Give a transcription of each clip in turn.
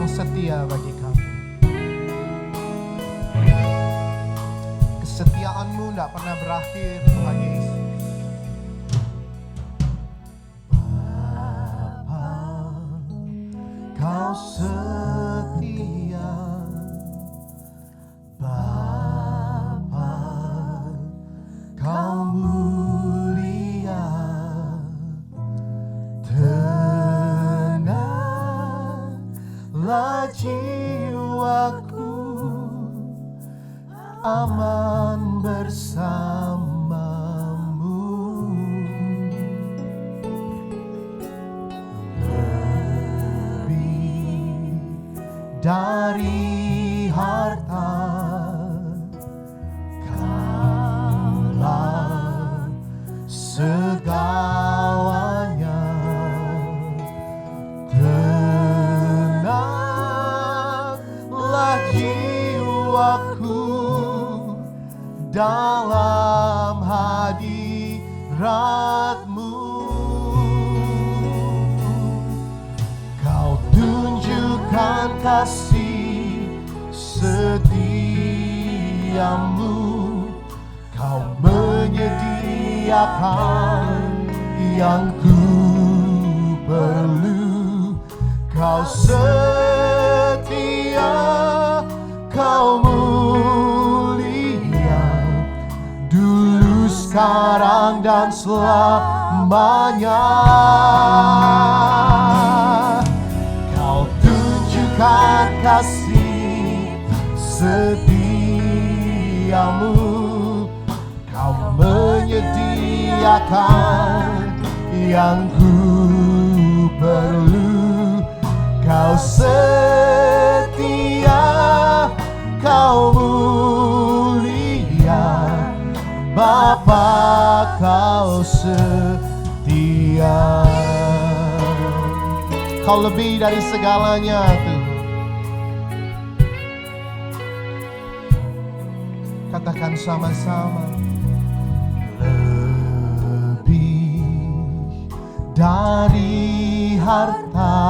yang setia bagi kami. Kesetiaan-Mu tidak pernah berakhir, Tuhan Yesus. Bapa, Kau setia. Bapa, Kau mulia. Tenanglah jiwaku, aman bersamamu. Lebih dari harta, Kaulah segalanya. Tenanglah jiwaku dalam hadirat-Mu. Kau tunjukkan kasih setiamu. Kau menyediakan yang ku perlu. Kau setia, Kau mulia, dulu, sekarang, dan selamanya. Kau tunjukkan kasih setiamu. Kau menyediakan yang ku perlu. Kau setia, Kau mulia, Bapa, Kau setia. Kau lebih dari segalanya, Tuhan. Katakan sama-sama. Lebih dari harta,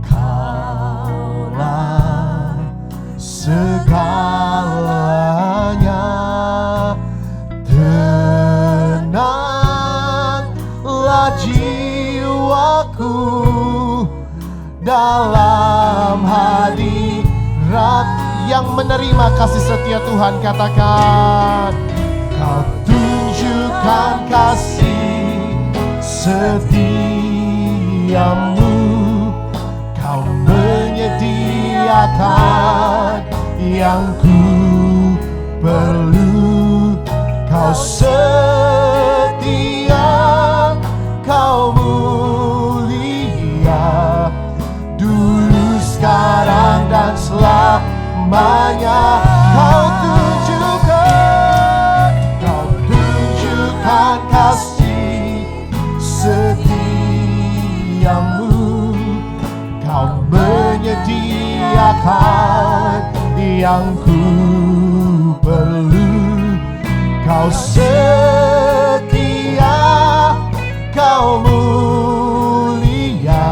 Kaulah segalanya. Tenanglah jiwaku dalam hadirat yang menerima kasih setia Tuhan. Katakan, Kau tunjukkan kasih setiamu. Kau menyediakan yang ku perlu. Kau setia, Kau mulia, dulu, sekarang, dan selamanya. Kau tunjukkan kasih setiamu. Kau menyediakan yang ku perlu. Kau setia, Kau mulia,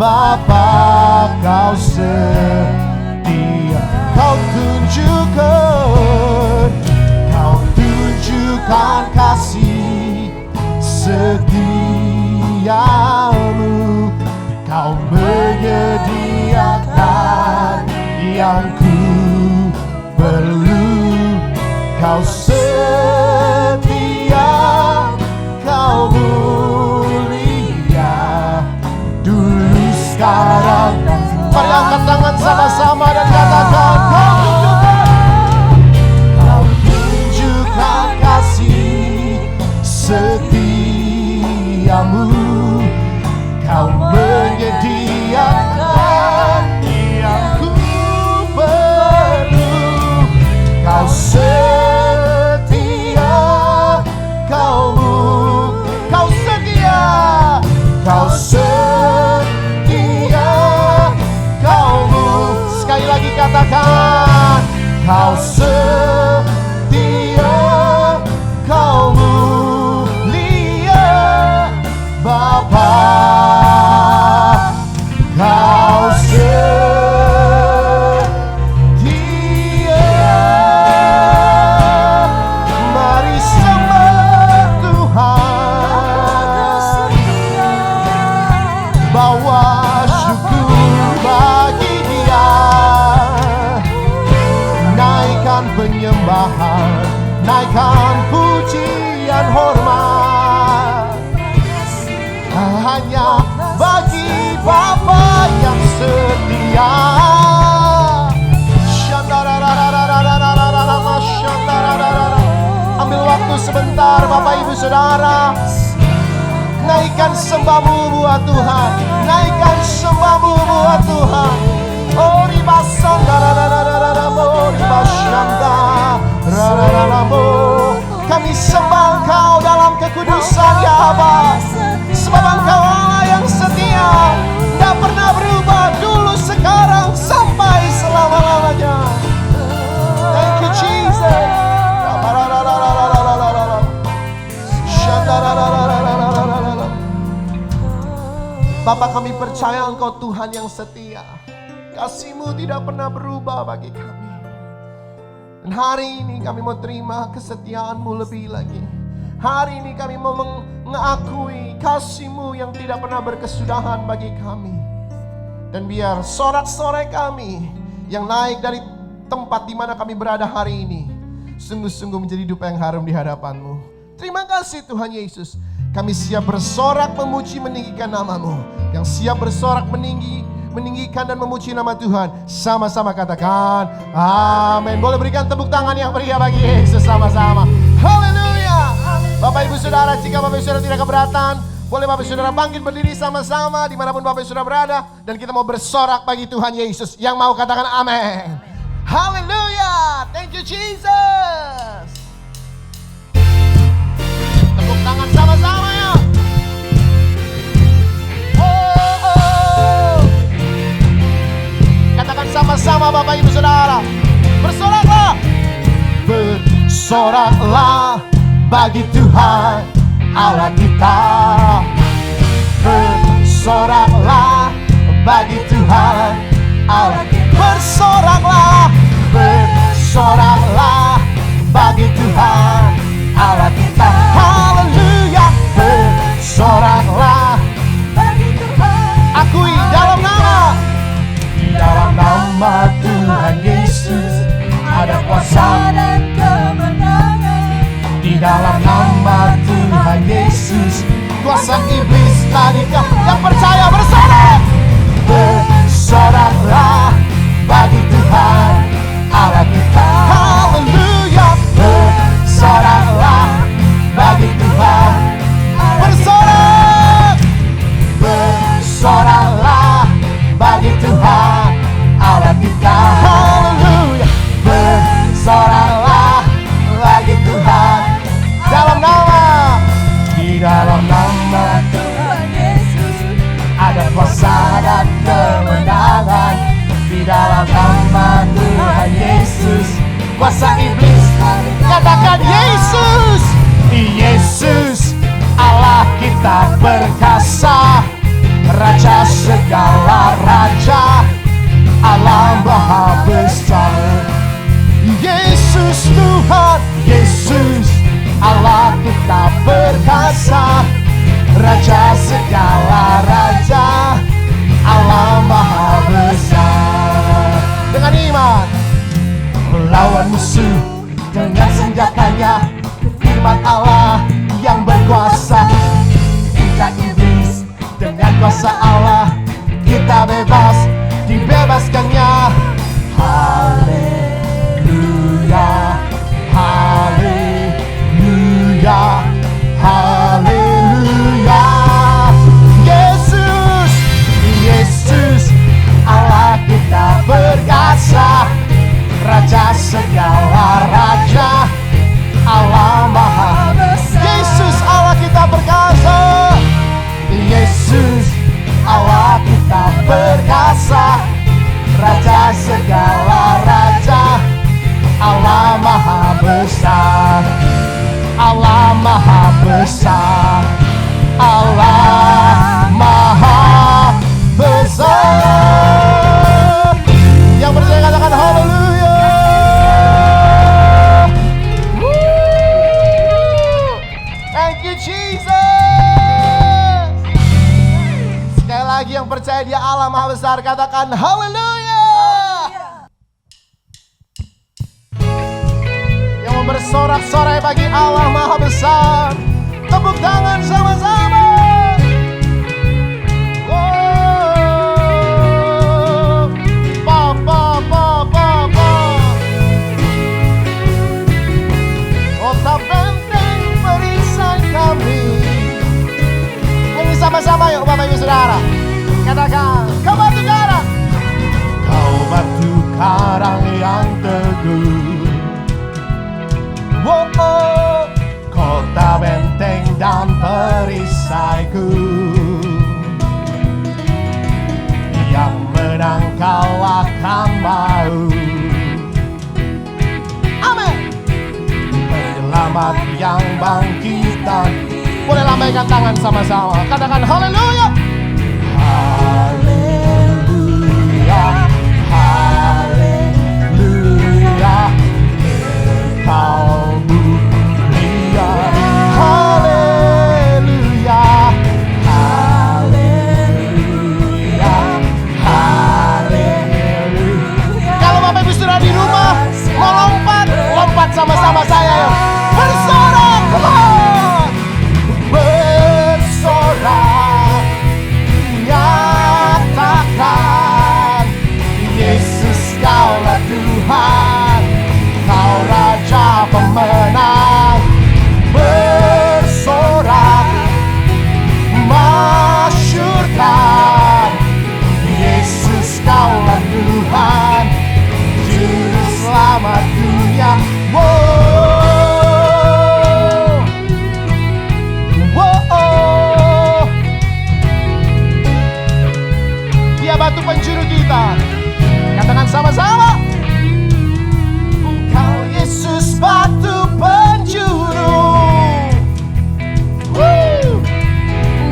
Bapa, Kau setia. Kau tunjukkan kasih setiamu. Kau menyediakan yang ku perlu. Kau setia, Kau mulia, dulu, sekarang. Mari angkat tangan sama-sama dan katakan, Kau tunjukkan kasih setiamu. Kau menyediakan yang ku perlu. Kau setia, Kau setia, Kau setia, Kau. Sekali lagi katakan, berbuat syukur bagi Dia. Naikkan penyembahan, naikkan pujian hormat hanya bagi Bapa yang setia. Ambil waktu sebentar Bapak Ibu Saudara, naikkan sembahmu buat Tuhan, naikkan sembahmu buat Tuhan. Oh kami sembah Engkau dalam kekudusan ya Bapa, sebab Engkau Allah yang setia, tidak pernah berubah, dulu sekarang sampai selama-lamanya. Thank you Jesus. Bapa, kami percaya Engkau Tuhan yang setia, kasih-Mu tidak pernah berubah bagi kami. Dan hari ini kami mau terima kesetiaan-Mu lebih lagi. Hari ini kami mau mengakui kasih-Mu yang tidak pernah berkesudahan bagi kami. Dan biar sorak-sorai kami yang naik dari tempat di mana kami berada hari ini sungguh-sungguh menjadi dupa yang harum di hadapan-Mu. Terima kasih Tuhan Yesus. Kami siap bersorak memuji meninggikan nama-Mu. Yang siap bersorak meninggikan dan memuji nama Tuhan. Sama-sama katakan amin. Boleh berikan tepuk tangan yang meriah bagi Yesus sama-sama. Haleluya. Bapak Ibu Saudara, jika Bapak Ibu Saudara tidak keberatan, boleh Bapak Ibu Saudara bangkit berdiri sama-sama dimanapun Bapak Ibu Saudara berada. Dan kita mau bersorak bagi Tuhan Yesus. Yang mau katakan amin. Haleluya. Thank you Jesus. Tepuk tangan sama-sama ya. Katakan sama-sama Bapak Ibu Saudara. Bersoraklah. Bersoraklah bagi Tuhan Allah kita. Bersoraklah bagi Tuhan Allah kita. Bersoraklah. Bersoraklah bagi Tuhan Allah kita. Haleluya. Bersoraklah bagi Tuhan. Akui dalam nama Tuhan Yesus ada kuasa dan kemenangan. Di dalam nama Tuhan Yesus kuasa iblis tadikah. Yang percaya bersorak. Bersoraklah bagi Tuhan Allah kita. Haleluya. Bersoraklah bagi Tuhan. Bersorak. Bersoraklah bagi Tuhan Allah kita. Haleluya. Bersoraklah bagi Tuhan. Di dalam nama Tuhan Yesus ada kuasa dan kemenangan. Di dalam nama Tuhan Yesus kuasa iblis. Katakan Yesus. Yesus Allah kita perkasa, Raja segala raja, Allah Maha Besar. Yesus Tuhan, Yesus Allah kita perkasa, Raja segala raja, Allah Maha Besar. Dengan iman melawan musuh dengan senjatanya, firman Allah yang berkuasa. Kita iblis dengan kuasa Allah, kita bebas, dibebaskannya. Haleluya, haleluya, haleluya. Yesus, Yesus Allah kita perkasa, Raja segala raja, Allah Maha Besar. Yesus Allah kita perkasa, Yesus Allah kita perkasa, Raja percaya Dia Allah Maha Besar, katakan haleluya. Yang mau bersorak-sorai bagi Allah Maha Besar, tepuk tangan sama-sama. Kota benteng perisai kami. Nyanyi sama-sama yuk Bapak Ibu Saudara. Katakan, kau batu karang. Kau batu karang yang teguh. Kota benteng dan perisaiku. Yang menang kau akan mau. Amin. Penyelamat yang bangkitan. Boleh lambaikan tangan sama-sama. Katakan haleluya. Haleluya. Haleluya. Kau mulia. Haleluya. Haleluya. Haleluya. Kalau Bapak Ibu Saudara di rumah mau lompat, lompat sama-sama saya ya. Bersorak, come on. Bersorak, nyatakan Yesus kaulah Tuhan, Kau Raja pemenang. Bersorak, masyurkan Yesus kaulah Tuhan, Juru Selamat dunia. Dia batu penjuru kita. Katakan sama-sama. Engkau Yesus batu penjuru.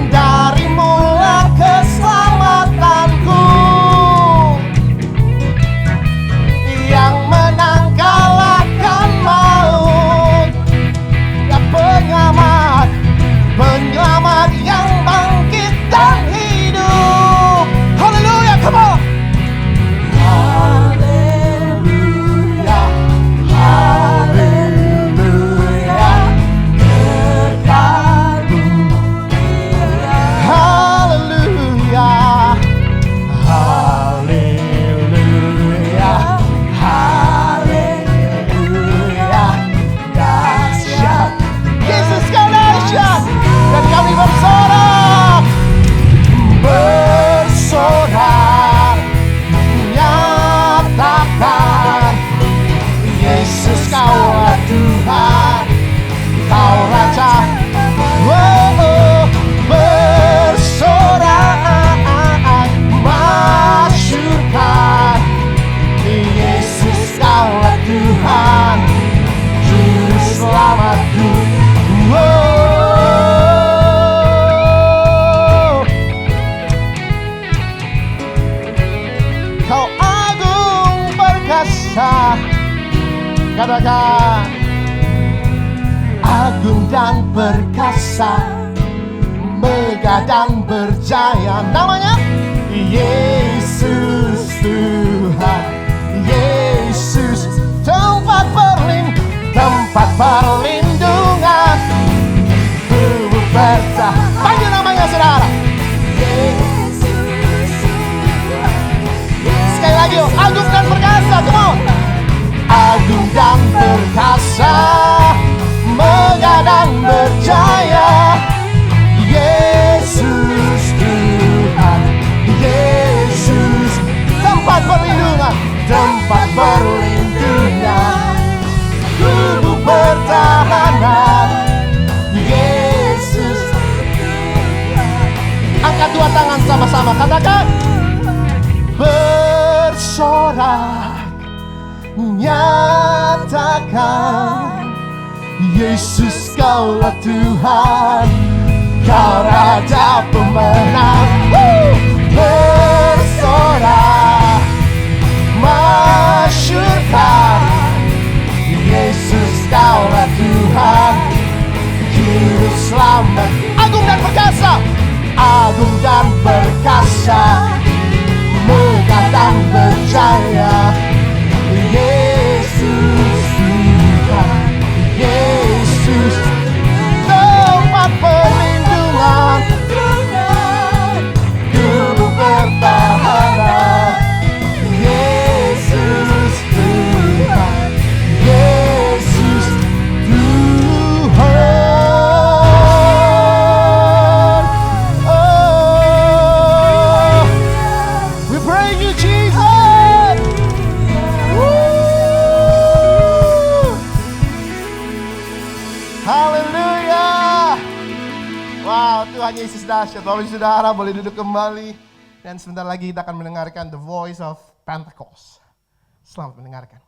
Dari mula keselamatanku. Yang menang kalahkan maut. Ya pengamat, penyelamat yang bangkit dan hidup. Haleluya, come on. Haleluya, haleluya, kekal-Mu. Haleluya, haleluya, haleluya, dahsyat. Yesus kau dahsyat. Dan kami bersorak, bersorak, nyatakan Yesus kaulah Tuhan, Kau Raja. Bersorak, masyurkan Yesus kaulah Tuhan, Juru Selamatku. Kau agung perkasa. Katakan, agung dan perkasa, megah dan berjaya. Namanya Yesus Tuhan. Yesus tempat perlindungan, tubuh bertahan. Panggil namanya saudara. Sekali lagi, agung dan perkasa, come on. Agung dan perkasa, megah dan berjaya. Yesus Tuhan, Yesus tempat perlindungan, tempat perlindungan, tubuh pertahanan. Yesus. Angkat dua tangan sama-sama, katakan. Bersorak, nyatakan Yesus kaulah Tuhan, Kau Raja pemenang. Bersorak, masyurkan Yesus kaulah Tuhan, Juru Selamat. Agung dan perkasa, agung dan perkasa, dan percaya. Yesus Tuhan, Yesus tempat perlindungan, juru pertahanan. Yesus Tuhan, Yesus Tuhan. Oh, we praise you, Jesus. Woo. Haleluya. Wow, Tuhan Yesus dahsyat. Bapak Ibu Saudara boleh duduk kembali. Dan sebentar lagi kita akan mendengarkan The Voice of Pentecost. Selamat mendengarkan.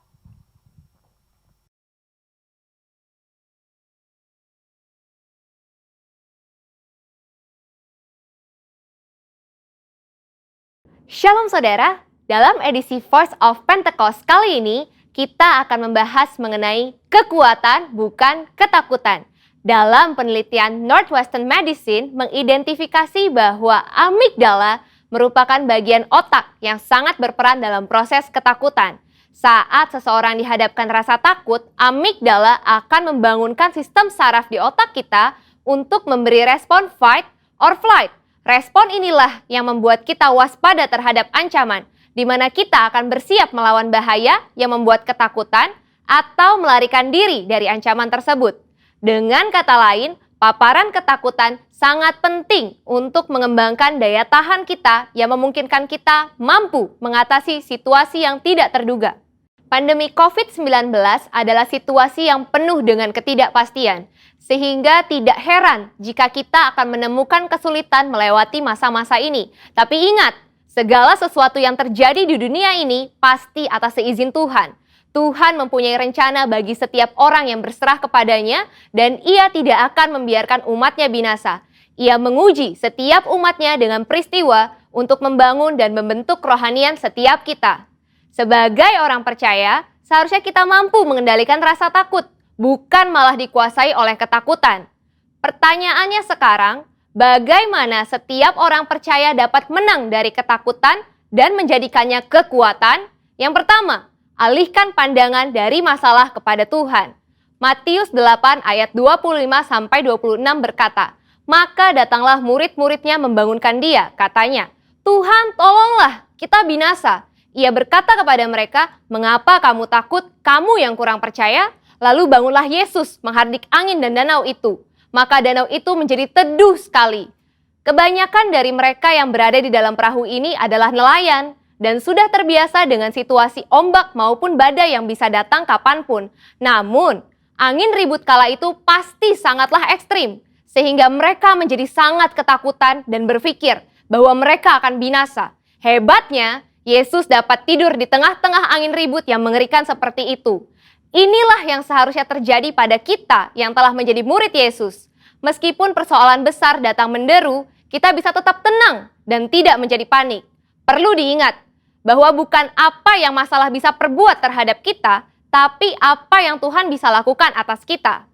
Shalom saudara, dalam edisi Voice of Pentecost kali ini, kita akan membahas mengenai kekuatan bukan ketakutan. Dalam penelitian Northwestern Medicine mengidentifikasi bahwa amigdala merupakan bagian otak yang sangat berperan dalam proses ketakutan. Saat seseorang dihadapkan rasa takut, amigdala akan membangunkan sistem saraf di otak kita untuk memberi respon fight or flight. Respon inilah yang membuat kita waspada terhadap ancaman, di mana kita akan bersiap melawan bahaya yang membuat ketakutan atau melarikan diri dari ancaman tersebut. Dengan kata lain, paparan ketakutan sangat penting untuk mengembangkan daya tahan kita yang memungkinkan kita mampu mengatasi situasi yang tidak terduga. Pandemi COVID-19 adalah situasi yang penuh dengan ketidakpastian, sehingga tidak heran jika kita akan menemukan kesulitan melewati masa-masa ini. Tapi ingat, segala sesuatu yang terjadi di dunia ini pasti atas seizin Tuhan. Tuhan mempunyai rencana bagi setiap orang yang berserah kepadanya, dan Ia tidak akan membiarkan umatnya binasa. Ia menguji setiap umatnya dengan peristiwa untuk membangun dan membentuk kerohanian setiap kita. Sebagai orang percaya, seharusnya kita mampu mengendalikan rasa takut, bukan malah dikuasai oleh ketakutan. Pertanyaannya sekarang, bagaimana setiap orang percaya dapat menang dari ketakutan dan menjadikannya kekuatan? Yang pertama, alihkan pandangan dari masalah kepada Tuhan. Matius 8 ayat 25-26 berkata, "Maka datanglah murid-muridnya membangunkan dia," katanya, "Tuhan, tolonglah, kita binasa." Ia berkata kepada mereka, "Mengapa kamu takut, kamu yang kurang percaya?" Lalu bangunlah Yesus menghardik angin dan danau itu. Maka danau itu menjadi teduh sekali. Kebanyakan dari mereka yang berada di dalam perahu ini adalah nelayan dan sudah terbiasa dengan situasi ombak maupun badai yang bisa datang kapanpun. Namun, angin ribut kala itu pasti sangatlah ekstrim, sehingga mereka menjadi sangat ketakutan dan berpikir bahwa mereka akan binasa. Hebatnya, Yesus dapat tidur di tengah-tengah angin ribut yang mengerikan seperti itu. Inilah yang seharusnya terjadi pada kita yang telah menjadi murid Yesus. Meskipun persoalan besar datang menderu, kita bisa tetap tenang dan tidak menjadi panik. Perlu diingat bahwa bukan apa yang masalah bisa perbuat terhadap kita, tapi apa yang Tuhan bisa lakukan atas kita.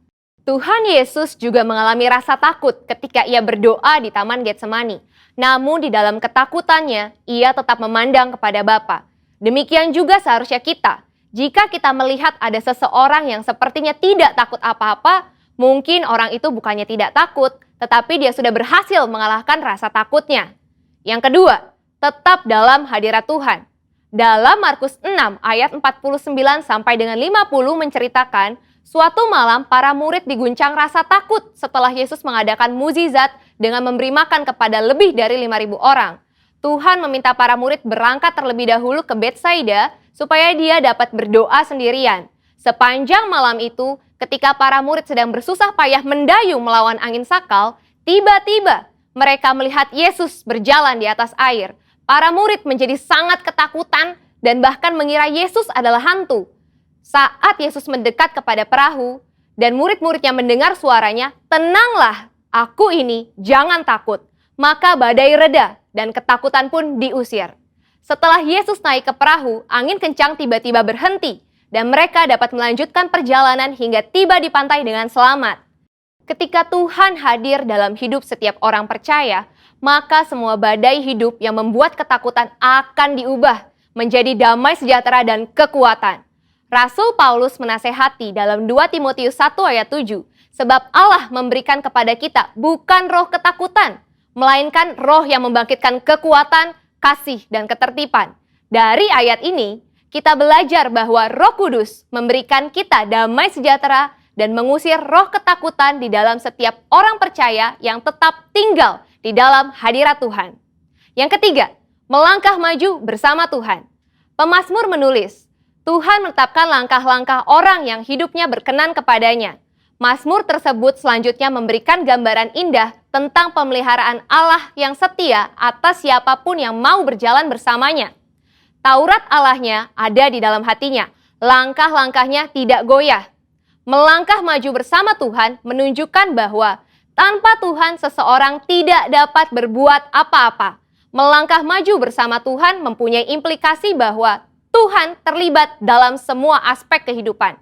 Tuhan Yesus juga mengalami rasa takut ketika ia berdoa di Taman Getsemani. Namun di dalam ketakutannya, ia tetap memandang kepada Bapa. Demikian juga seharusnya kita. Jika kita melihat ada seseorang yang sepertinya tidak takut apa-apa, mungkin orang itu bukannya tidak takut, tetapi dia sudah berhasil mengalahkan rasa takutnya. Yang kedua, tetap dalam hadirat Tuhan. Dalam Markus 6 ayat 49 sampai dengan 50 menceritakan, suatu malam para murid diguncang rasa takut setelah Yesus mengadakan mukjizat dengan memberi makan kepada lebih dari 5.000 orang. Tuhan meminta para murid berangkat terlebih dahulu ke Betsaida supaya dia dapat berdoa sendirian. Sepanjang malam itu, ketika para murid sedang bersusah payah mendayung melawan angin sakal, tiba-tiba mereka melihat Yesus berjalan di atas air. Para murid menjadi sangat ketakutan dan bahkan mengira Yesus adalah hantu. Saat Yesus mendekat kepada perahu dan murid-muridnya mendengar suaranya, "Tenanglah, aku ini, jangan takut." Maka badai reda dan ketakutan pun diusir. Setelah Yesus naik ke perahu, angin kencang tiba-tiba berhenti dan mereka dapat melanjutkan perjalanan hingga tiba di pantai dengan selamat. Ketika Tuhan hadir dalam hidup setiap orang percaya, maka semua badai hidup yang membuat ketakutan akan diubah menjadi damai sejahtera dan kekuatan. Rasul Paulus menasehati dalam 2 Timotius 1 ayat 7, sebab Allah memberikan kepada kita bukan roh ketakutan, melainkan roh yang membangkitkan kekuatan, kasih, dan ketertiban. Dari ayat ini, kita belajar bahwa Roh Kudus memberikan kita damai sejahtera dan mengusir roh ketakutan di dalam setiap orang percaya yang tetap tinggal di dalam hadirat Tuhan. Yang ketiga, melangkah maju bersama Tuhan. Pemazmur menulis, Tuhan menetapkan langkah-langkah orang yang hidupnya berkenan kepadanya. Mazmur tersebut selanjutnya memberikan gambaran indah tentang pemeliharaan Allah yang setia atas siapapun yang mau berjalan bersamanya. Taurat Allahnya ada di dalam hatinya, langkah-langkahnya tidak goyah. Melangkah maju bersama Tuhan menunjukkan bahwa tanpa Tuhan seseorang tidak dapat berbuat apa-apa. Melangkah maju bersama Tuhan mempunyai implikasi bahwa Tuhan terlibat dalam semua aspek kehidupan.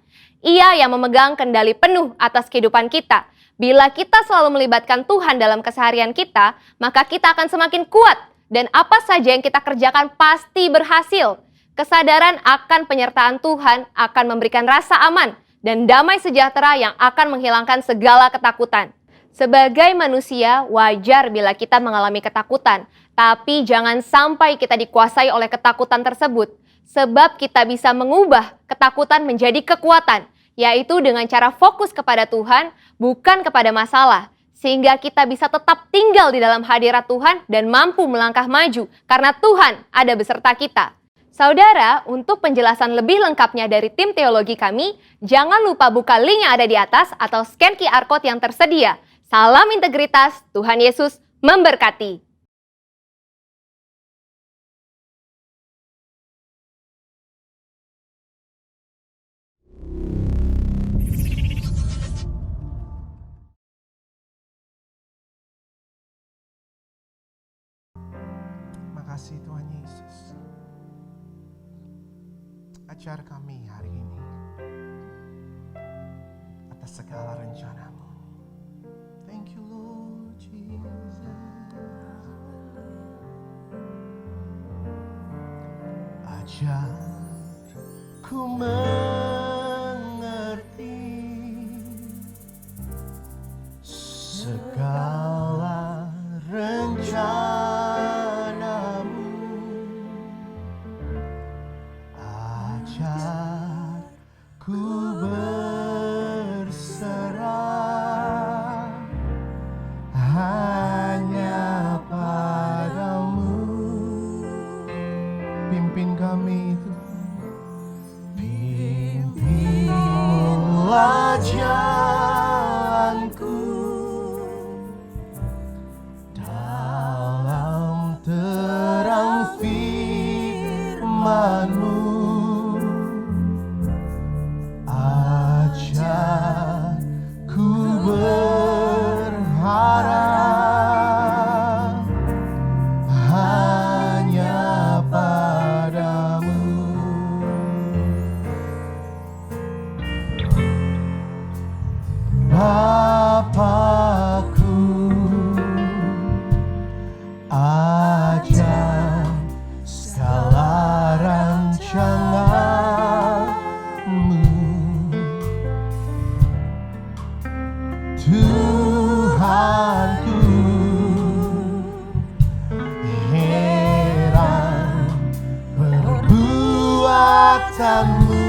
Ia yang memegang kendali penuh atas kehidupan kita. Bila kita selalu melibatkan Tuhan dalam keseharian kita, maka kita akan semakin kuat dan apa saja yang kita kerjakan pasti berhasil. Kesadaran akan penyertaan Tuhan akan memberikan rasa aman dan damai sejahtera yang akan menghilangkan segala ketakutan. Sebagai manusia, wajar bila kita mengalami ketakutan, tapi jangan sampai kita dikuasai oleh ketakutan tersebut, sebab kita bisa mengubah ketakutan menjadi kekuatan, yaitu dengan cara fokus kepada Tuhan, bukan kepada masalah, sehingga kita bisa tetap tinggal di dalam hadirat Tuhan dan mampu melangkah maju, karena Tuhan ada beserta kita. Saudara, untuk penjelasan lebih lengkapnya dari tim teologi kami, jangan lupa buka link yang ada di atas atau scan QR Code yang tersedia. Salam integritas, Tuhan Yesus memberkati. Makasih Tuhan Yesus. Ajar kami hari ini atas segala rencana-Mu. Thank you Lord Jesus. Ajar ku mengerti segala rencana-Mu. Ajar ku berserah hanya padamu. Pimpin kami Tuhan. Pimpinlah jalanku dalam terang firman-Mu. Ajar ku berharap hanya padamu. Bapakku, ajar segala rancangan-Mu. Tuhanku, heran perbuatan-Mu.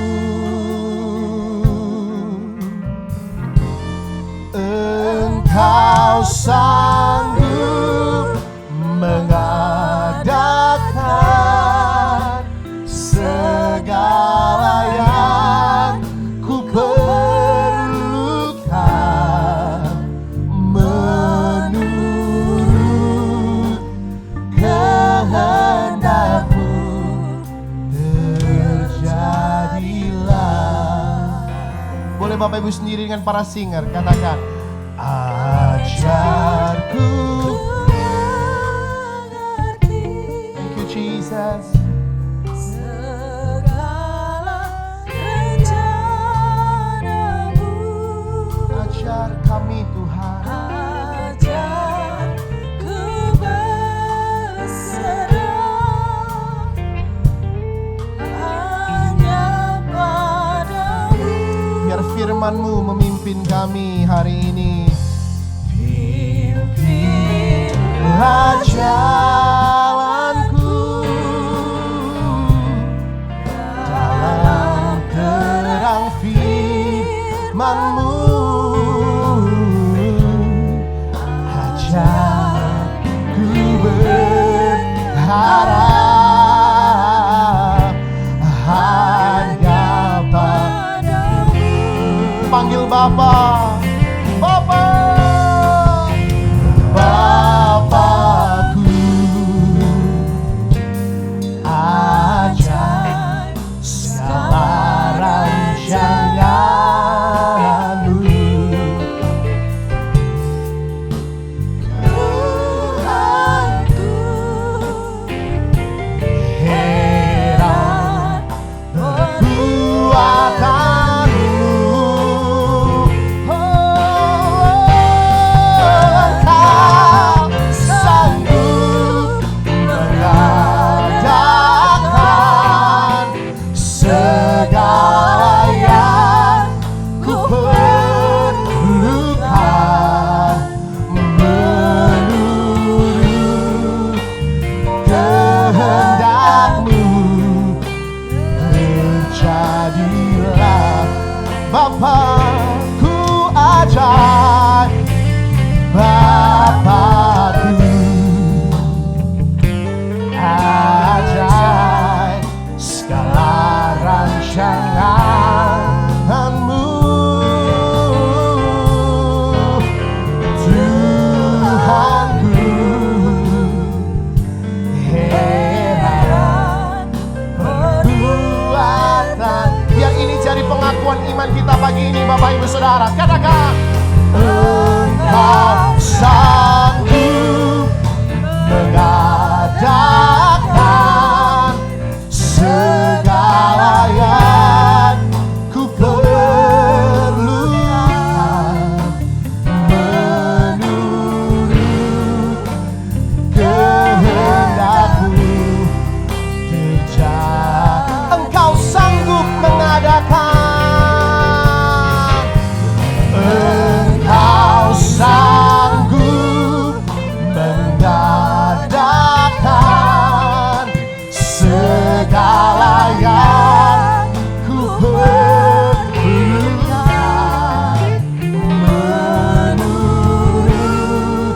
Engkau sanggup mengadakan segala yang ku perlukan menurut kehendak-Mu. Terjadilah. Boleh Bapak Ibu sendiri dengan para singer katakan, ajarku mengerti. Thank you Jesus. Segala rencana-Mu. Ajar kami Tuhan. Ajar ku berserah firman-Mu memimpin kami hari ini. Pimpinlah jalanku dalam terang firman-Mu. Ajarku berharap hanya padamu. Panggil Bapa, Bapa, Bapakku, ajar segala rancangan-Mu. Heran perbuatan-Mu. Engkau sanggup mengadakan segala yang ku perlukan menurut kehendak-Mu. Terjadilah Bapakku, ajar Bapakku, ajar segala rancangan-Mu. Tuhanku, heran perbuatan. Biar ini jadi pengakuan iman kita pagi ini, Bapak Ibu Saudara. Katakan, Engkau sanggup mengadakan segala yang ku perlukan menurut kehendak-Mu. Engkau sanggup mengadakan, Engkau sanggup mengadakan segala yang ku perlukan menurut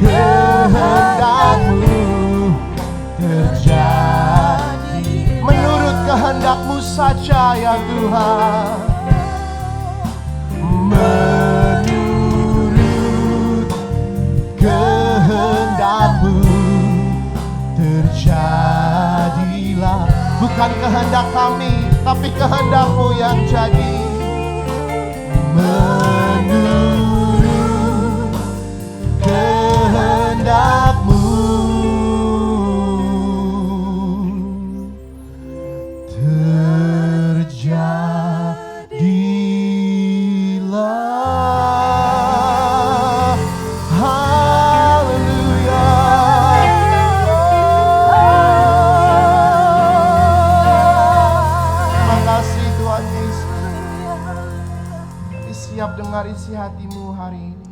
kehendak-Mu. Terjadi menurut kehendak-Mu saja ya Tuhan. Menurut kehendak-Mu terjadilah. Bukan kehendak kami, tapi kehendak-Mu yang jadi. Menurut kehendak-Mu terjadilah. Haleluya. Terima kasih Tuhan Yesus. Kami siap dengar isi hati-Mu hari ini.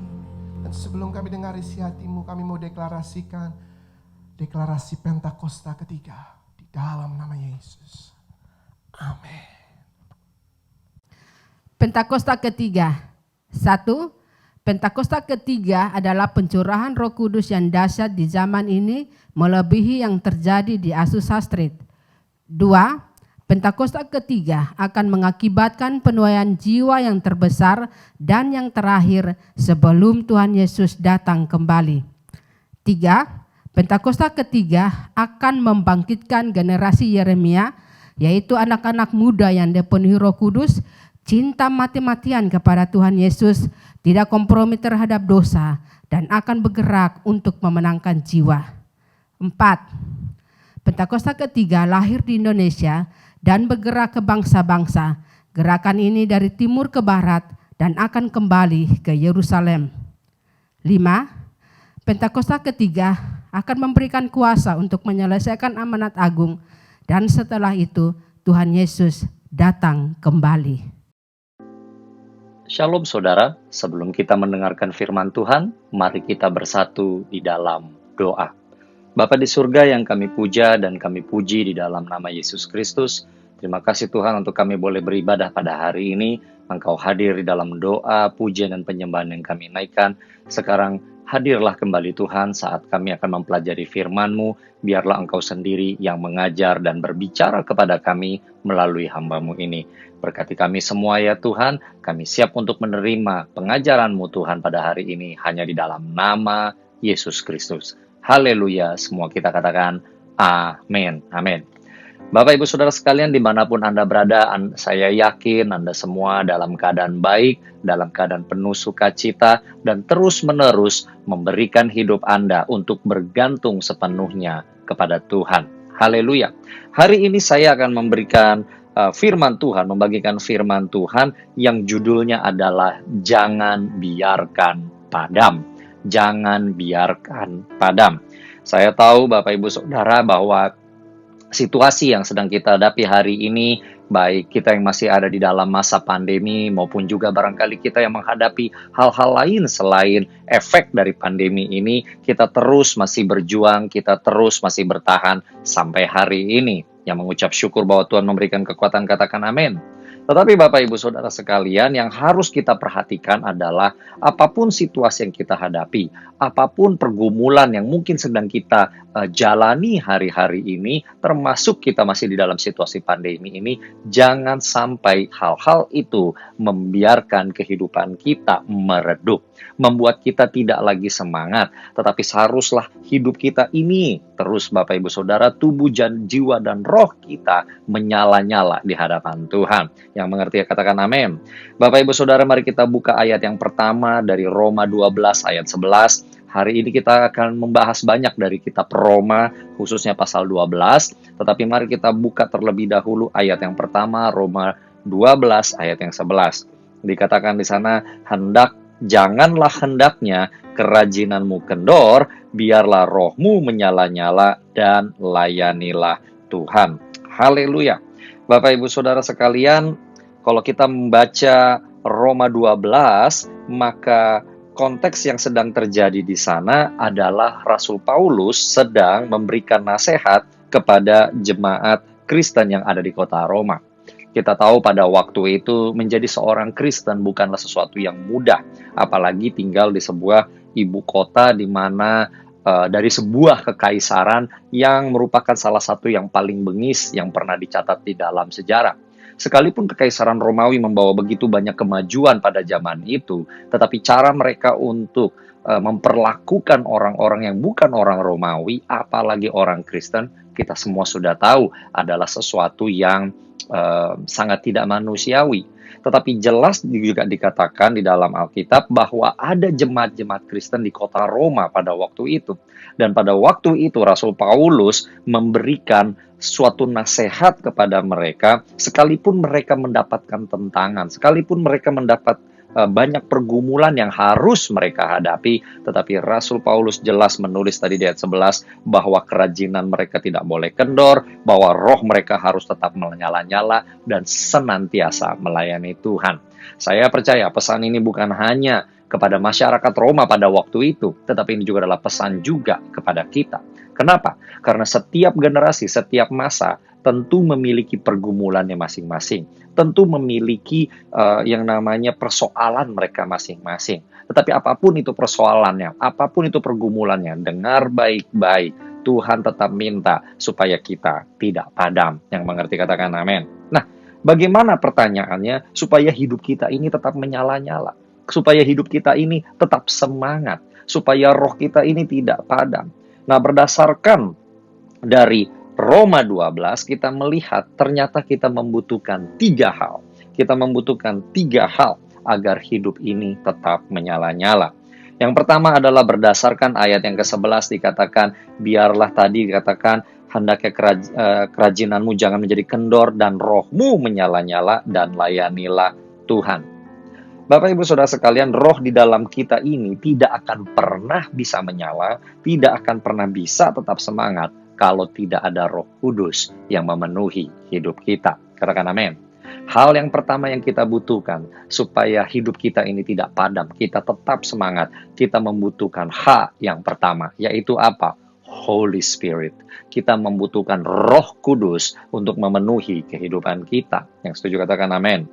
Dan sebelum kami dengar isi hati-Mu, kami mau deklarasikan deklarasi Pentakosta ketiga di dalam nama Yesus. Amin. Pentakosta ketiga. 1. Pentakosta ketiga adalah pencurahan Roh Kudus yang dahsyat di zaman ini melebihi yang terjadi di Azusa Street. 2. Pentakosta ketiga akan mengakibatkan penuaian jiwa yang terbesar dan yang terakhir sebelum Tuhan Yesus datang kembali. 3. Pentakosta ketiga akan membangkitkan generasi Yeremia, yaitu anak-anak muda yang dipenuhi Roh Kudus, cinta mati-matian kepada Tuhan Yesus, tidak kompromi terhadap dosa, dan akan bergerak untuk memenangkan jiwa. 4. Pentakosta ketiga lahir di Indonesia dan bergerak ke bangsa-bangsa. Gerakan ini dari timur ke barat dan akan kembali ke Yerusalem. 5. Pentakosta ketiga akan memberikan kuasa untuk menyelesaikan amanat agung, dan setelah itu Tuhan Yesus datang kembali. Shalom saudara, sebelum kita mendengarkan firman Tuhan, mari kita bersatu di dalam doa. Bapa di surga yang kami puja dan kami puji di dalam nama Yesus Kristus, terima kasih Tuhan untuk kami boleh beribadah pada hari ini. Engkau hadir di dalam doa, pujian dan penyembahan yang kami naikkan. Sekarang hadirlah kembali Tuhan saat kami akan mempelajari firman-Mu. Biarlah Engkau sendiri yang mengajar dan berbicara kepada kami melalui hamba-Mu ini. Berkati kami semua ya Tuhan, kami siap untuk menerima pengajaran-Mu Tuhan pada hari ini hanya di dalam nama Yesus Kristus. Haleluya, semua kita katakan amin, amin. Bapak Ibu Saudara sekalian dimanapun Anda berada, saya yakin Anda semua dalam keadaan baik, dalam keadaan penuh sukacita, dan terus-menerus memberikan hidup Anda untuk bergantung sepenuhnya kepada Tuhan. Haleluya. Hari ini saya akan memberikan firman Tuhan, membagikan firman Tuhan yang judulnya adalah Jangan Biarkan Padam. Jangan biarkan padam. Saya tahu Bapak Ibu Saudara bahwa situasi yang sedang kita hadapi hari ini, baik kita yang masih ada di dalam masa pandemi maupun juga barangkali kita yang menghadapi hal-hal lain selain efek dari pandemi ini, kita terus masih berjuang, kita terus masih bertahan sampai hari ini. Yang mengucap syukur bahwa Tuhan memberikan kekuatan, katakan amin. Tetapi Bapak Ibu Saudara sekalian, yang harus kita perhatikan adalah apapun situasi yang kita hadapi, apapun pergumulan yang mungkin sedang kita jalani hari-hari ini, termasuk kita masih di dalam situasi pandemi ini, jangan sampai hal-hal itu membiarkan kehidupan kita meredup, membuat kita tidak lagi semangat, tetapi seharuslah hidup kita ini terus Bapak Ibu Saudara, tubuh, jiwa, dan roh kita menyala-nyala di hadapan Tuhan. Yang mengerti katakan amin. Bapak Ibu Saudara, mari kita buka ayat yang pertama dari Roma 12 ayat 11. Hari ini kita akan membahas banyak dari kitab Roma, khususnya pasal 12. Tetapi mari kita buka terlebih dahulu ayat yang pertama, Roma 12 ayat yang 11. Dikatakan di sana, janganlah hendaknya kerajinanmu kendor, biarlah rohmu menyala-nyala dan layanilah Tuhan. Haleluya. Bapak Ibu Saudara sekalian, kalau kita membaca Roma 12, maka konteks yang sedang terjadi di sana adalah Rasul Paulus sedang memberikan nasihat kepada jemaat Kristen yang ada di kota Roma. Kita tahu pada waktu itu menjadi seorang Kristen bukanlah sesuatu yang mudah, apalagi tinggal di sebuah ibu kota di mana dari sebuah kekaisaran yang merupakan salah satu yang paling bengis yang pernah dicatat di dalam sejarah. Sekalipun kekaisaran Romawi membawa begitu banyak kemajuan pada zaman itu, tetapi cara mereka untuk memperlakukan orang-orang yang bukan orang Romawi, apalagi orang Kristen, kita semua sudah tahu adalah sesuatu yang sangat tidak manusiawi. Tetapi jelas juga dikatakan di dalam Alkitab bahwa ada jemaat-jemaat Kristen di kota Roma pada waktu itu. Dan pada waktu itu Rasul Paulus memberikan suatu nasihat kepada mereka, sekalipun mereka mendapatkan tentangan, sekalipun mereka mendapat banyak pergumulan yang harus mereka hadapi, tetapi Rasul Paulus jelas menulis tadi di ayat 11 bahwa kerajinan mereka tidak boleh kendor, bahwa roh mereka harus tetap menyala-nyala dan senantiasa melayani Tuhan. Saya percaya pesan ini bukan hanya kepada masyarakat Roma pada waktu itu, tetapi ini juga adalah pesan juga kepada kita. Kenapa? Karena setiap generasi, setiap masa tentu memiliki pergumulannya masing-masing. Tentu memiliki yang namanya persoalan mereka masing-masing. Tetapi apapun itu persoalannya, apapun itu pergumulannya, dengar baik-baik. Tuhan tetap minta supaya kita tidak padam. Yang mengerti katakan amin. Nah, bagaimana pertanyaannya supaya hidup kita ini tetap menyala-nyala? Supaya hidup kita ini tetap semangat. Supaya roh kita ini tidak padam. Nah, berdasarkan dari Roma 12, kita melihat ternyata kita membutuhkan 3 hal. Kita membutuhkan 3 hal agar hidup ini tetap menyala-nyala. Yang pertama adalah berdasarkan ayat yang ke-11 dikatakan, biarlah tadi dikatakan, hendaknya kerajinanmu jangan menjadi kendor dan rohmu menyala-nyala dan layanilah Tuhan. Bapak Ibu Saudara sekalian, roh di dalam kita ini tidak akan pernah bisa menyala, tidak akan pernah bisa tetap semangat kalau tidak ada Roh Kudus yang memenuhi hidup kita. Katakan amin. Hal yang pertama yang kita butuhkan supaya hidup kita ini tidak padam, kita tetap semangat, kita membutuhkan yang pertama, yaitu apa? Holy Spirit. Kita membutuhkan Roh Kudus untuk memenuhi kehidupan kita. Yang setuju katakan amin.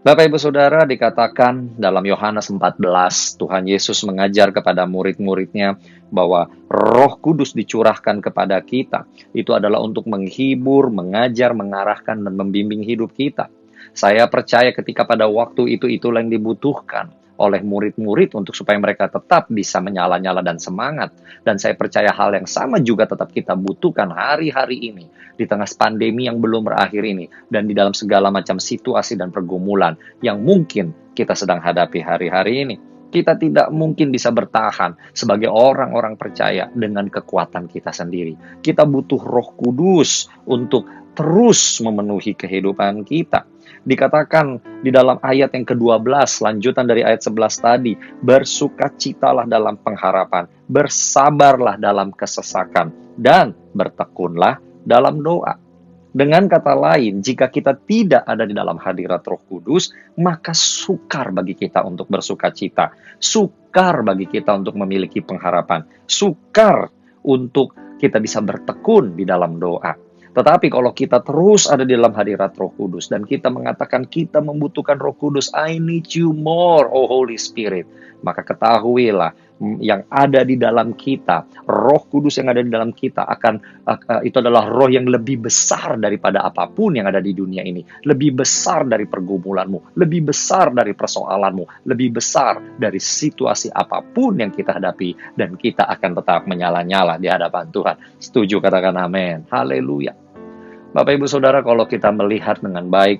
Bapak Ibu Saudara, dikatakan dalam Yohanes 14, Tuhan Yesus mengajar kepada murid-muridnya bahwa Roh Kudus dicurahkan kepada kita. Itu adalah untuk menghibur, mengajar, mengarahkan, dan membimbing hidup kita. Saya percaya ketika pada waktu itulah yang dibutuhkan oleh murid-murid untuk supaya mereka tetap bisa menyala-nyala dan semangat. Dan saya percaya hal yang sama juga tetap kita butuhkan hari-hari ini, di tengah pandemi yang belum berakhir ini, dan di dalam segala macam situasi dan pergumulan yang mungkin kita sedang hadapi hari-hari ini. Kita tidak mungkin bisa bertahan sebagai orang-orang percaya dengan kekuatan kita sendiri. Kita butuh Roh Kudus untuk terus memenuhi kehidupan kita. Dikatakan di dalam ayat yang ke-12, lanjutan dari ayat 11 tadi, bersukacitalah dalam pengharapan, bersabarlah dalam kesesakan, dan bertekunlah dalam doa. Dengan kata lain, jika kita tidak ada di dalam hadirat Roh Kudus, maka sukar bagi kita untuk bersukacita, sukar bagi kita untuk memiliki pengharapan, sukar untuk kita bisa bertekun di dalam doa. Tetapi kalau kita terus ada di dalam hadirat Roh Kudus dan kita mengatakan kita membutuhkan Roh Kudus, I need you more, oh Holy Spirit, maka ketahuilah yang ada di dalam kita, Roh Kudus yang ada di dalam kita itu adalah roh yang lebih besar daripada apapun yang ada di dunia ini, lebih besar dari pergumulanmu, lebih besar dari persoalanmu, lebih besar dari situasi apapun yang kita hadapi, dan kita akan tetap menyala-nyala di hadapan Tuhan. Setuju katakan amin. Haleluya. Bapak Ibu Saudara, kalau kita melihat dengan baik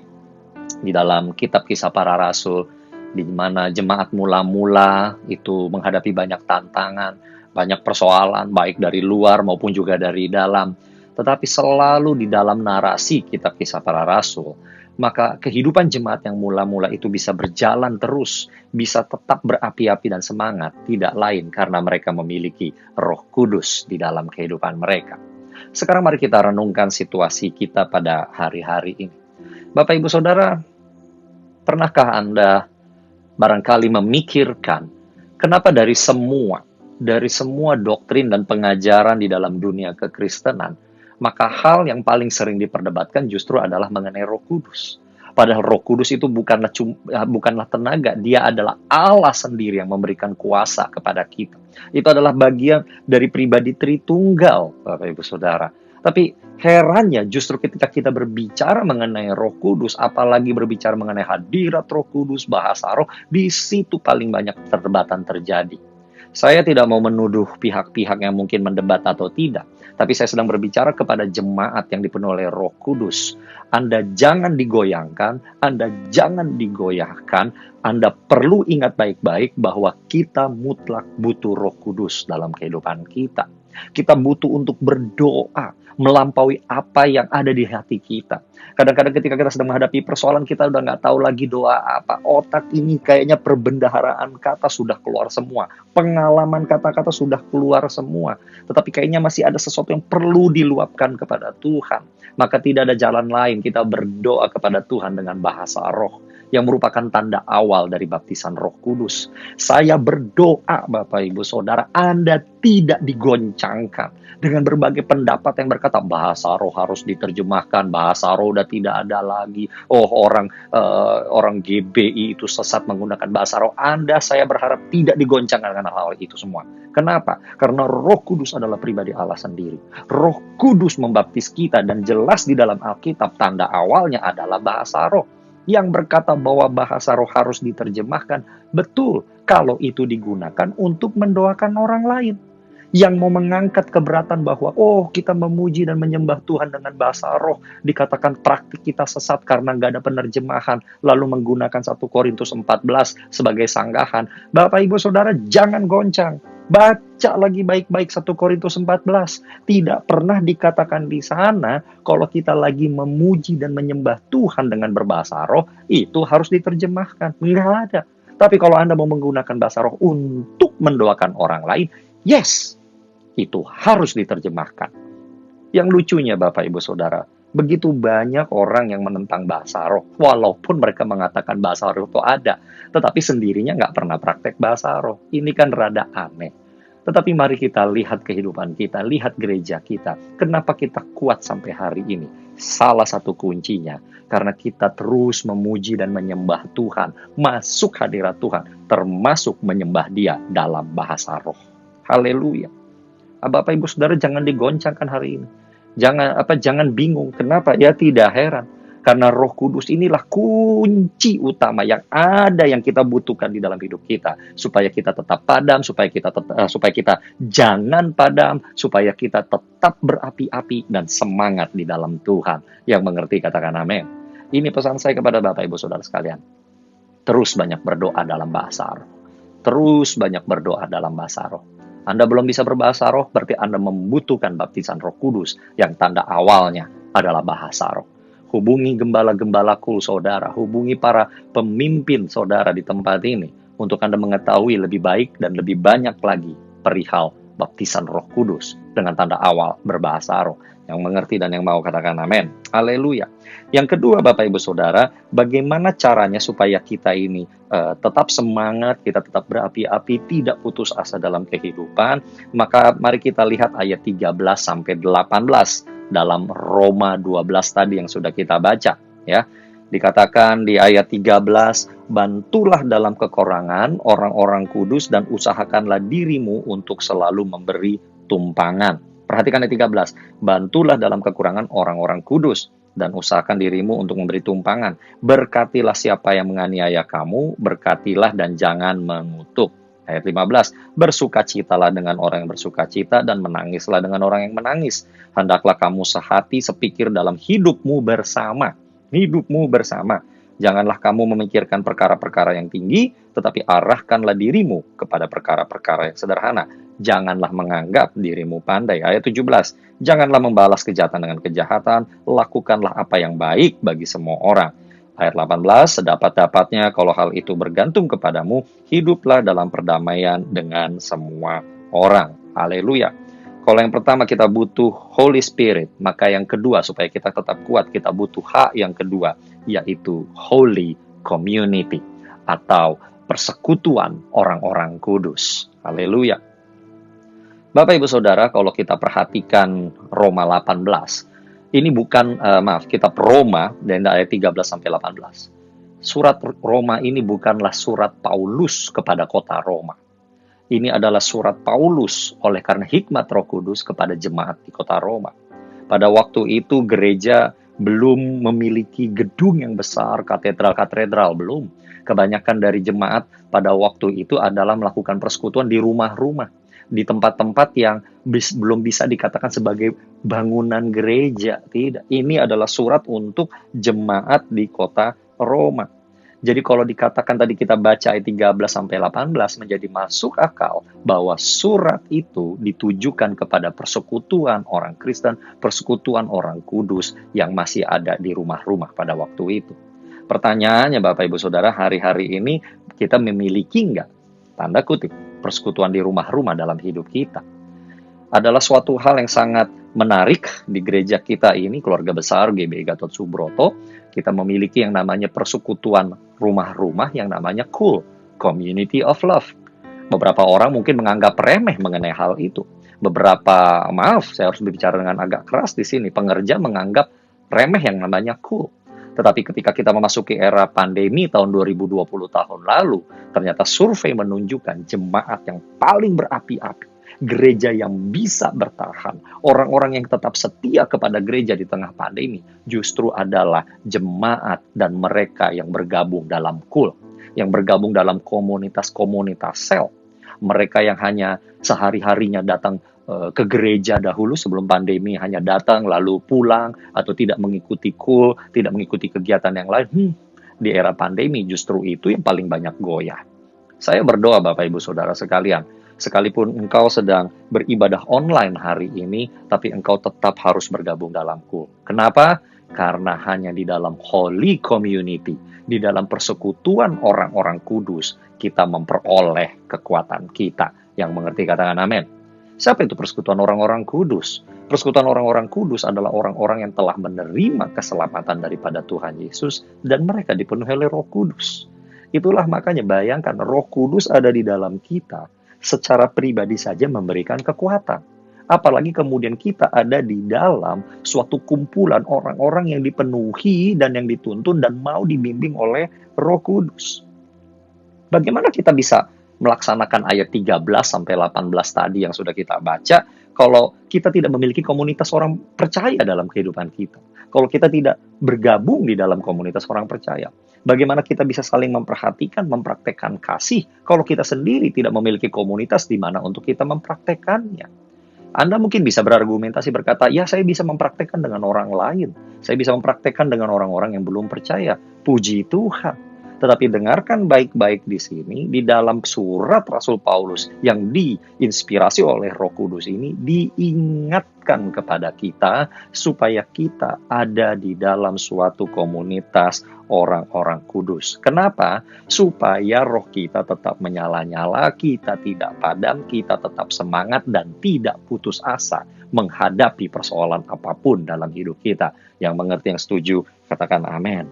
di dalam kitab Kisah Para Rasul, di mana jemaat mula-mula itu menghadapi banyak tantangan, banyak persoalan, baik dari luar maupun juga dari dalam. Tetapi selalu di dalam narasi kitab Kisah Para Rasul, maka kehidupan jemaat yang mula-mula itu bisa berjalan terus, bisa tetap berapi-api dan semangat, tidak lain karena mereka memiliki Roh Kudus di dalam kehidupan mereka. Sekarang mari kita renungkan situasi kita pada hari-hari ini. Bapak Ibu Saudara, pernahkah Anda barangkali memikirkan kenapa dari semua doktrin dan pengajaran di dalam dunia kekristenan, maka hal yang paling sering diperdebatkan justru adalah mengenai Roh Kudus. Padahal Roh Kudus itu bukanlah tenaga, dia adalah Allah sendiri yang memberikan kuasa kepada kita. Itu adalah bagian dari pribadi Tritunggal, Bapak Ibu Saudara. Tapi herannya justru ketika kita berbicara mengenai Roh Kudus, apalagi berbicara mengenai hadirat Roh Kudus, bahasa roh, di situ paling banyak perdebatan terjadi. Saya tidak mau menuduh pihak-pihak yang mungkin mendebat atau tidak, tapi saya sedang berbicara kepada jemaat yang dipenuhi oleh Roh Kudus. Anda jangan digoyangkan, Anda jangan digoyahkan, Anda perlu ingat baik-baik bahwa kita mutlak butuh Roh Kudus dalam kehidupan kita. Kita butuh untuk berdoa, melampaui apa yang ada di hati kita. Kadang-kadang ketika kita sedang menghadapi persoalan, kita udah nggak tahu lagi doa apa. Otak ini kayaknya perbendaharaan kata sudah keluar semua. Pengalaman kata-kata sudah keluar semua. Tetapi kayaknya masih ada sesuatu yang perlu diluapkan kepada Tuhan. Maka tidak ada jalan lain, kita berdoa kepada Tuhan dengan bahasa roh, yang merupakan tanda awal dari baptisan Roh Kudus. Saya berdoa, Bapak Ibu Saudara, Anda tidak digoncangkan dengan berbagai pendapat yang berkata bahasa roh harus diterjemahkan, bahasa roh udah tidak ada lagi. Orang GBI itu sesat menggunakan bahasa roh. Saya berharap tidak digoncangkan dengan hal itu semua. Kenapa? Karena Roh Kudus adalah pribadi Allah sendiri. Roh Kudus membaptis kita, dan jelas di dalam Alkitab tanda awalnya adalah bahasa roh. Yang berkata bahwa bahasa roh harus diterjemahkan, betul kalau itu digunakan untuk mendoakan orang lain. Yang mau mengangkat keberatan bahwa kita memuji dan menyembah Tuhan dengan bahasa roh, dikatakan praktik kita sesat karena nggak ada penerjemahan, lalu menggunakan 1 Korintus 14 sebagai sanggahan. Bapak Ibu Saudara, jangan goncang. Baca lagi baik-baik 1 Korintus 14. Tidak pernah dikatakan di sana kalau kita lagi memuji dan menyembah Tuhan dengan berbahasa roh, itu harus diterjemahkan. Nggak ada. Tapi kalau Anda mau menggunakan bahasa roh untuk mendoakan orang lain, yes, itu harus diterjemahkan. Yang lucunya Bapak Ibu Saudara, Begitu banyak orang yang menentang bahasa roh, walaupun mereka mengatakan bahasa roh itu ada, tetapi sendirinya nggak pernah praktek bahasa roh. Ini kan rada aneh. Tetapi mari kita lihat kehidupan kita, lihat gereja kita. Kenapa kita kuat sampai hari ini? Salah satu kuncinya, karena kita terus memuji dan menyembah Tuhan, masuk hadirat Tuhan, termasuk menyembah Dia dalam bahasa roh. Haleluya. Bapak Ibu Saudara, jangan digoncangkan hari ini. Jangan bingung. Kenapa? Ya tidak heran. Karena Roh Kudus inilah kunci utama yang ada yang kita butuhkan di dalam hidup kita, supaya kita tetap padam, supaya kita jangan padam, supaya kita tetap berapi-api dan semangat di dalam Tuhan. Yang mengerti katakan amin. Ini pesan saya kepada Bapak Ibu Saudara sekalian. Terus banyak berdoa dalam bahasa roh. Terus banyak berdoa dalam bahasa roh. Anda belum bisa berbahasa roh, berarti Anda membutuhkan baptisan Roh Kudus yang tanda awalnya adalah bahasa roh. Hubungi gembala-gembala kul saudara, hubungi para pemimpin saudara di tempat ini untuk Anda mengetahui lebih baik dan lebih banyak lagi perihal baptisan Roh Kudus dengan tanda awal berbahasa roh. Yang mengerti dan yang mau katakan amin. Haleluya. Yang kedua Bapak Ibu Saudara, bagaimana caranya supaya kita ini tetap semangat, kita tetap berapi-api, tidak putus asa dalam kehidupan. Maka mari kita lihat ayat 13 sampai 18 dalam Roma 12 tadi yang sudah kita baca, ya. Dikatakan di ayat 13, bantulah dalam kekurangan orang-orang kudus dan usahakanlah dirimu untuk selalu memberi tumpangan. Perhatikan ayat 13, bantulah dalam kekurangan orang-orang kudus dan usahakan dirimu untuk memberi tumpangan. Berkatilah siapa yang menganiaya kamu, berkatilah dan jangan mengutuk. Ayat 15, bersukacitalah dengan orang yang bersukacita dan menangislah dengan orang yang menangis. Hendaklah kamu sehati sepikir dalam hidupmu bersama. Hidupmu bersama. Janganlah kamu memikirkan perkara-perkara yang tinggi, tetapi arahkanlah dirimu kepada perkara-perkara yang sederhana. Janganlah menganggap dirimu pandai. Ayat 17, janganlah membalas kejahatan dengan kejahatan, lakukanlah apa yang baik bagi semua orang. Ayat 18, sedapat-dapatnya kalau hal itu bergantung kepadamu, hiduplah dalam perdamaian dengan semua orang. Haleluya. Kalau yang pertama kita butuh Holy Spirit, maka yang kedua supaya kita tetap kuat, kita butuh H yang kedua, yaitu Holy Community atau persekutuan orang-orang kudus. Haleluya. Bapak Ibu Saudara, kalau kita perhatikan Roma 18, ini bukan, kitab Roma dan ayat 13 sampai 18. Surat Roma ini bukanlah surat Paulus kepada kota Roma. Ini adalah surat Paulus oleh karena hikmat Roh Kudus kepada jemaat di kota Roma. Pada waktu itu gereja belum memiliki gedung yang besar, katedral belum. Kebanyakan dari jemaat pada waktu itu adalah melakukan persekutuan di rumah-rumah, di tempat-tempat yang belum bisa dikatakan sebagai bangunan gereja. Tidak, ini adalah surat untuk jemaat di kota Roma. Jadi kalau dikatakan tadi kita baca ayat 13 sampai 18 menjadi masuk akal bahwa surat itu ditujukan kepada persekutuan orang Kristen, persekutuan orang kudus yang masih ada di rumah-rumah pada waktu itu. Pertanyaannya Bapak Ibu Saudara, hari-hari ini kita memiliki enggak, tanda kutip, persekutuan di rumah-rumah dalam hidup kita? Adalah suatu hal yang sangat menarik di gereja kita ini, keluarga besar GBI Gatot Subroto. Kita memiliki yang namanya persekutuan rumah-rumah yang namanya KUL, Community of Love. Beberapa orang mungkin menganggap remeh mengenai hal itu. Beberapa, saya harus berbicara dengan agak keras di sini, pengerja menganggap remeh yang namanya KUL. Tetapi ketika kita memasuki era pandemi tahun 2020 tahun lalu, ternyata survei menunjukkan jemaat yang paling berapi-api, gereja yang bisa bertahan, orang-orang yang tetap setia kepada gereja di tengah pandemi, justru adalah jemaat dan mereka yang bergabung dalam KUL, yang bergabung dalam komunitas-komunitas sel. Mereka yang hanya sehari-harinya datang ke gereja dahulu sebelum pandemi, hanya datang lalu pulang, atau tidak mengikuti KUL, tidak mengikuti kegiatan yang lain. Di era pandemi justru itu yang paling banyak goyah. Saya berdoa Bapak Ibu Saudara sekalian, sekalipun engkau sedang beribadah online hari ini, tapi engkau tetap harus bergabung dalam KUL. Kenapa? Karena hanya di dalam Holy Community, di dalam persekutuan orang-orang kudus, kita memperoleh kekuatan kita. Yang mengerti katakan amin. Siapa itu persekutuan orang-orang kudus? Persekutuan orang-orang kudus adalah orang-orang yang telah menerima keselamatan daripada Tuhan Yesus dan mereka dipenuhi oleh Roh Kudus. Itulah makanya bayangkan Roh Kudus ada di dalam kita secara pribadi saja memberikan kekuatan. Apalagi kemudian kita ada di dalam suatu kumpulan orang-orang yang dipenuhi dan yang dituntun dan mau dibimbing oleh Roh Kudus. Bagaimana kita bisa melaksanakan ayat 13 sampai 18 tadi yang sudah kita baca kalau kita tidak memiliki komunitas orang percaya dalam kehidupan kita? Kalau kita tidak bergabung di dalam komunitas orang percaya, bagaimana kita bisa saling memperhatikan, mempraktekkan kasih kalau kita sendiri tidak memiliki komunitas di mana untuk kita mempraktekannya? Anda mungkin bisa berargumentasi berkata, ya saya bisa mempraktekkan dengan orang lain. Saya bisa mempraktekkan dengan orang-orang yang belum percaya. Puji Tuhan. Tetapi dengarkan baik-baik di sini, di dalam surat Rasul Paulus yang diinspirasi oleh Roh Kudus ini, diingatkan kepada kita supaya kita ada di dalam suatu komunitas orang-orang kudus. Kenapa? Supaya roh kita tetap menyala-nyala, kita tidak padam, kita tetap semangat dan tidak putus asa menghadapi persoalan apapun dalam hidup kita. Yang mengerti, yang setuju, katakan amin.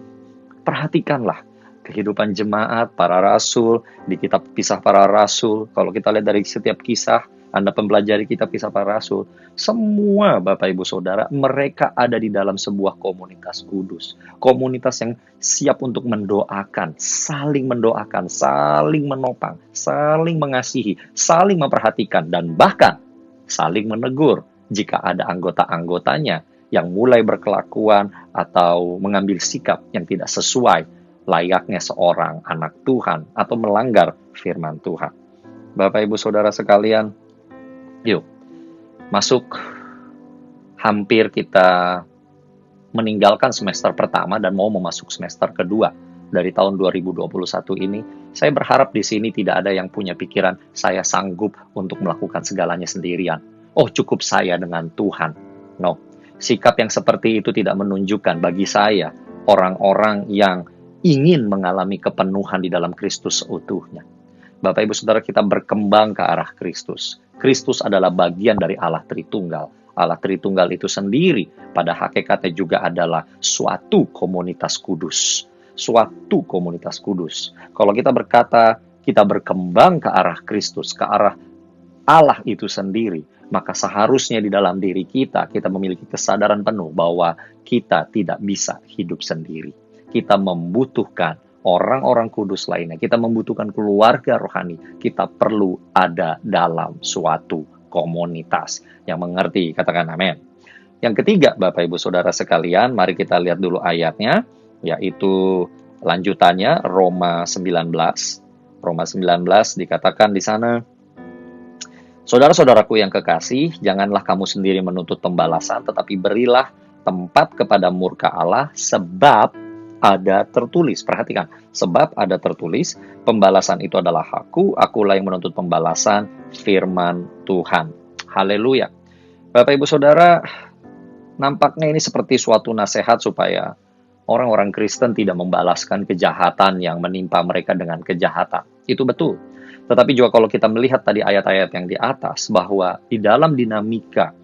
Perhatikanlah kehidupan jemaat, para rasul, di kitab kisah para rasul. Kalau kita lihat dari setiap kisah, Anda pempelajari kitab kisah para rasul, semua Bapak Ibu Saudara, mereka ada di dalam sebuah komunitas kudus. Komunitas yang siap untuk mendoakan, saling menopang, saling mengasihi, saling memperhatikan, dan bahkan saling menegur jika ada anggota-anggotanya yang mulai berkelakuan atau mengambil sikap yang tidak sesuai layaknya seorang anak Tuhan atau melanggar firman Tuhan. Bapak Ibu Saudara sekalian, yuk masuk, hampir kita meninggalkan semester pertama dan mau memasuk semester kedua dari tahun 2021 ini. Saya berharap di sini tidak ada yang punya pikiran saya sanggup untuk melakukan segalanya sendirian. Oh, cukup saya dengan Tuhan. No, sikap yang seperti itu tidak menunjukkan bagi saya orang-orang yang ingin mengalami kepenuhan di dalam Kristus seutuhnya. Bapak Ibu Saudara, kita berkembang ke arah Kristus. Kristus adalah bagian dari Allah Tritunggal. Allah Tritunggal itu sendiri pada hakikatnya juga adalah suatu komunitas kudus. Suatu komunitas kudus. Kalau kita berkata kita berkembang ke arah Kristus, ke arah Allah itu sendiri, maka seharusnya di dalam diri kita memiliki kesadaran penuh bahwa kita tidak bisa hidup sendiri. Kita membutuhkan orang-orang kudus lainnya. Kita membutuhkan keluarga rohani. Kita perlu ada dalam suatu komunitas. Yang mengerti, katakan amin. Yang ketiga, Bapak Ibu Saudara sekalian, mari kita lihat dulu ayatnya, yaitu lanjutannya Roma 19. Roma 19 dikatakan di sana, saudara-saudaraku yang kekasih, janganlah kamu sendiri menuntut pembalasan, tetapi berilah tempat kepada murka Allah, sebab ada tertulis. Perhatikan, sebab ada tertulis, pembalasan itu adalah hakku, akulah yang menuntut pembalasan, firman Tuhan. Haleluya. Bapak Ibu Saudara, nampaknya ini seperti suatu nasihat supaya orang-orang Kristen tidak membalaskan kejahatan yang menimpa mereka dengan kejahatan. Itu betul. Tetapi juga kalau kita melihat tadi ayat-ayat yang di atas, bahwa di dalam dinamika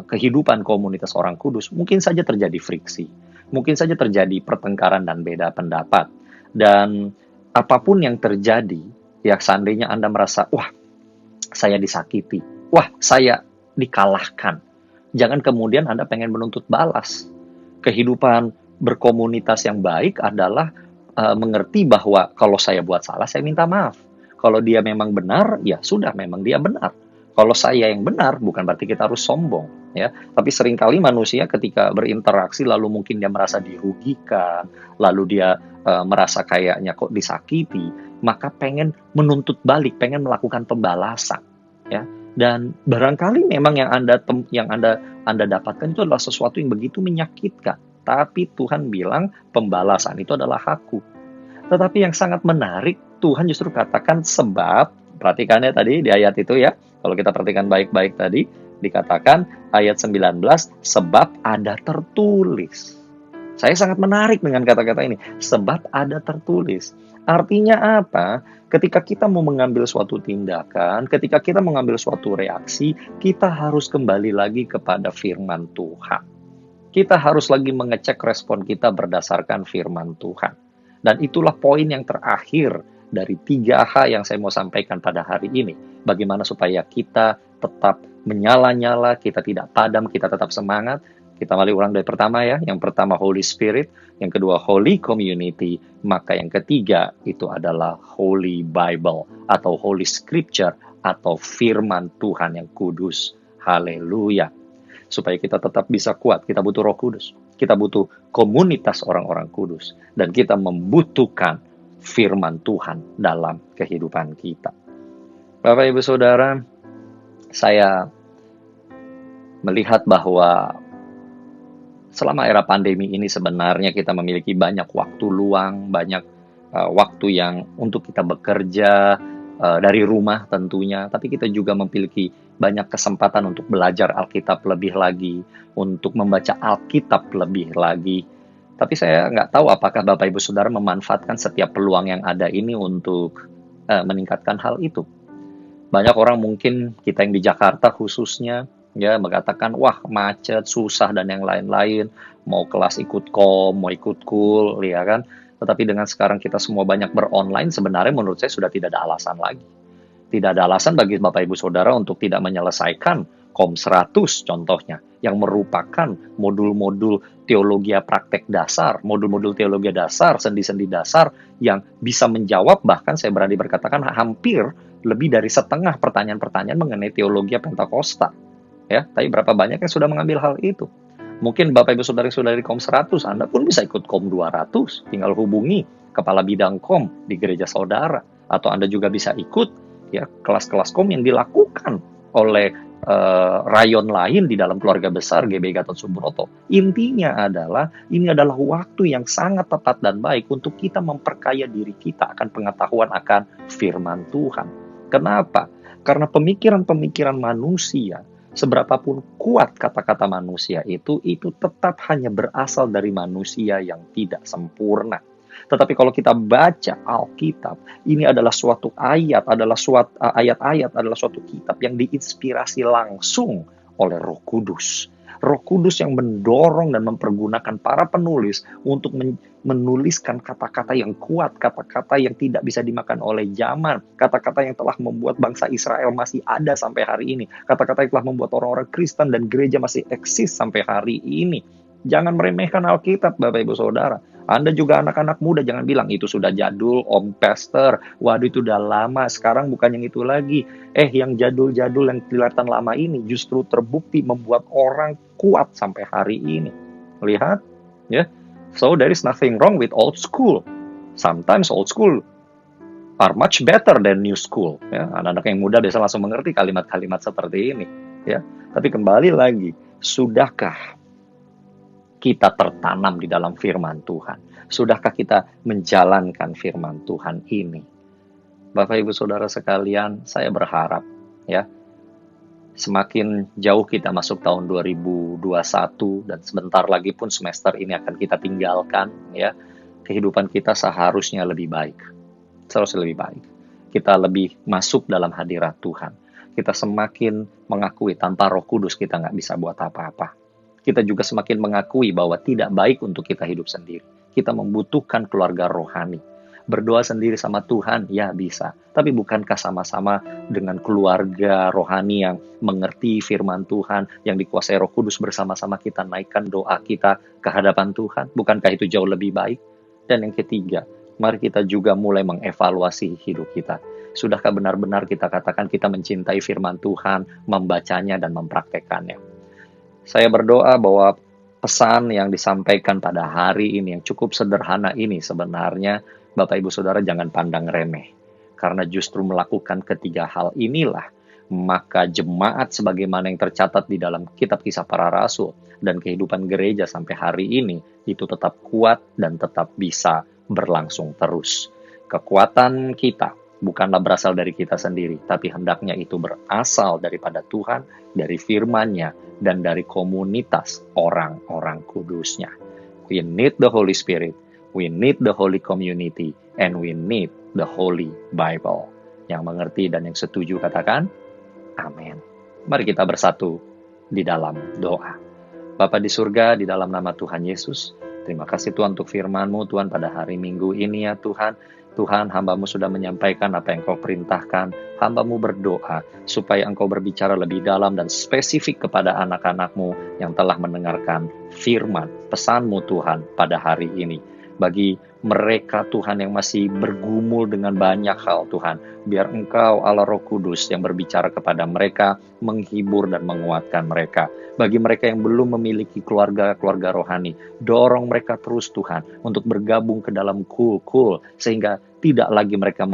kehidupan komunitas orang kudus, mungkin saja terjadi friksi. Mungkin saja terjadi pertengkaran dan beda pendapat. Dan apapun yang terjadi, ya seandainya Anda merasa, wah, saya disakiti, wah, saya dikalahkan. Jangan kemudian Anda pengen menuntut balas. Kehidupan berkomunitas yang baik adalah mengerti bahwa kalau saya buat salah, saya minta maaf. Kalau dia memang benar, ya sudah, memang dia benar. Kalau saya yang benar, bukan berarti kita harus sombong, ya. Tapi seringkali manusia ketika berinteraksi, lalu mungkin dia merasa dirugikan, lalu dia merasa kayaknya kok disakiti, maka pengen menuntut balik, pengen melakukan pembalasan, ya. Dan barangkali memang yang Anda dapatkan itu adalah sesuatu yang begitu menyakitkan. Tapi Tuhan bilang pembalasan itu adalah hakku. Tetapi yang sangat menarik, Tuhan justru katakan sebab, perhatikannya tadi di ayat itu ya. Kalau kita perhatikan baik-baik tadi, dikatakan ayat 19, sebab ada tertulis. Saya sangat menarik dengan kata-kata ini. Sebab ada tertulis. Artinya apa? Ketika kita mau mengambil suatu tindakan, ketika kita mengambil suatu reaksi, kita harus kembali lagi kepada firman Tuhan. Kita harus lagi mengecek respon kita berdasarkan firman Tuhan. Dan itulah poin yang terakhir dari 3H yang saya mau sampaikan pada hari ini. Bagaimana supaya kita tetap menyala-nyala, kita tidak padam, kita tetap semangat. Kita kembali ulang dari pertama ya. Yang pertama Holy Spirit, yang kedua Holy Community, maka yang ketiga itu adalah Holy Bible atau Holy Scripture atau firman Tuhan yang kudus. Haleluya. Supaya kita tetap bisa kuat, kita butuh Roh Kudus. Kita butuh komunitas orang-orang kudus. Dan kita membutuhkan firman Tuhan dalam kehidupan kita. Bapak Ibu Saudara, saya melihat bahwa selama era pandemi ini sebenarnya kita memiliki banyak waktu luang, banyak waktu yang untuk kita bekerja dari rumah tentunya, tapi kita juga memiliki banyak kesempatan untuk belajar Alkitab lebih lagi, untuk membaca Alkitab lebih lagi. Tapi saya nggak tahu apakah Bapak Ibu Saudara memanfaatkan setiap peluang yang ada ini untuk meningkatkan hal itu. Banyak orang mungkin kita yang di Jakarta khususnya, ya mengatakan wah macet, susah dan yang lain-lain, mau kelas ikut kom, mau ikut kul, ya kan. Tetapi dengan sekarang kita semua banyak beronline, sebenarnya menurut saya sudah tidak ada alasan lagi. Tidak ada alasan bagi Bapak Ibu Saudara untuk tidak menyelesaikan kom 100 contohnya, yang merupakan modul-modul teologi praktek dasar, modul-modul teologi dasar, sendi-sendi dasar yang bisa menjawab, bahkan saya berani berkatakan hampir lebih dari setengah pertanyaan-pertanyaan mengenai teologi Pentakosta. Ya, tapi berapa banyak yang sudah mengambil hal itu? Mungkin Bapak Ibu Saudara yang sudah dari kom 100, Anda pun bisa ikut kom 200. Tinggal hubungi kepala bidang kom di gereja saudara. Atau Anda juga bisa ikut ya kelas-kelas kom yang dilakukan oleh rayon lain di dalam keluarga besar GBI Gatot Subroto. Intinya adalah, ini adalah waktu yang sangat tepat dan baik untuk kita memperkaya diri kita akan pengetahuan akan firman Tuhan. Kenapa? Karena pemikiran-pemikiran manusia, seberapapun kuat kata-kata manusia itu tetap hanya berasal dari manusia yang tidak sempurna. Tetapi kalau kita baca Alkitab, ini adalah suatu ayat, ayat-ayat adalah suatu kitab yang diinspirasi langsung oleh Roh Kudus. Roh Kudus yang mendorong dan mempergunakan para penulis untuk menuliskan kata-kata yang kuat, kata-kata yang tidak bisa dimakan oleh zaman, kata-kata yang telah membuat bangsa Israel masih ada sampai hari ini, kata-kata yang telah membuat orang-orang Kristen dan gereja masih eksis sampai hari ini. Jangan meremehkan Alkitab, Bapak Ibu Saudara. Anda juga anak-anak muda, jangan bilang itu sudah jadul, Om Pastor. Waduh, itu udah lama, sekarang bukan yang itu lagi. Yang jadul-jadul yang kelihatan lama ini justru terbukti membuat orang kuat sampai hari ini. Lihat, ya. So, there is nothing wrong with old school. Sometimes old school are much better than new school. Ya. Anak-anak yang muda biasa langsung mengerti kalimat-kalimat seperti ini. Ya. Tapi kembali lagi, sudahkah kita tertanam di dalam firman Tuhan? Sudahkah kita menjalankan firman Tuhan ini? Bapak Ibu Saudara sekalian, saya berharap ya, semakin jauh kita masuk tahun 2021 dan sebentar lagi pun semester ini akan kita tinggalkan ya, kehidupan kita seharusnya lebih baik. Seharusnya lebih baik. Kita lebih masuk dalam hadirat Tuhan. Kita semakin mengakui tanpa Roh Kudus kita nggak bisa buat apa-apa. Kita juga semakin mengakui bahwa tidak baik untuk kita hidup sendiri. Kita membutuhkan keluarga rohani. Berdoa sendiri sama Tuhan, ya bisa. Tapi bukankah sama-sama dengan keluarga rohani yang mengerti firman Tuhan, yang dikuasai Roh Kudus, bersama-sama kita naikkan doa kita ke hadapan Tuhan? Bukankah itu jauh lebih baik? Dan yang ketiga, mari kita juga mulai mengevaluasi hidup kita. Sudahkah benar-benar kita katakan kita mencintai firman Tuhan, membacanya dan mempraktekannya? Saya berdoa bahwa pesan yang disampaikan pada hari ini, yang cukup sederhana ini sebenarnya, Bapak Ibu Saudara jangan pandang remeh. Karena justru melakukan ketiga hal inilah, maka jemaat sebagaimana yang tercatat di dalam kitab Kisah Para Rasul dan kehidupan gereja sampai hari ini, itu tetap kuat dan tetap bisa berlangsung terus. Kekuatan kita bukanlah berasal dari kita sendiri, tapi hendaknya itu berasal daripada Tuhan, dari firman-Nya, dan dari komunitas orang-orang kudusnya. We need the Holy Spirit, We need the Holy Community and we need the Holy Bible. Yang mengerti dan yang setuju katakan, amin. Mari kita bersatu di dalam doa. Bapa di surga, di dalam nama Tuhan Yesus, terima kasih Tuhan untuk firman-Mu Tuhan pada hari Minggu ini ya Tuhan. Tuhan, hamba-Mu sudah menyampaikan apa yang Kau perintahkan. Hamba-Mu berdoa supaya Engkau berbicara lebih dalam dan spesifik kepada anak-anak-Mu yang telah mendengarkan firman, pesan-Mu Tuhan pada hari ini. Bagi mereka Tuhan yang masih bergumul dengan banyak hal Tuhan, biar Engkau Allah Roh Kudus yang berbicara kepada mereka, menghibur dan menguatkan mereka. Bagi mereka yang belum memiliki keluarga rohani, dorong mereka terus Tuhan untuk bergabung ke dalam kul sehingga tidak lagi mereka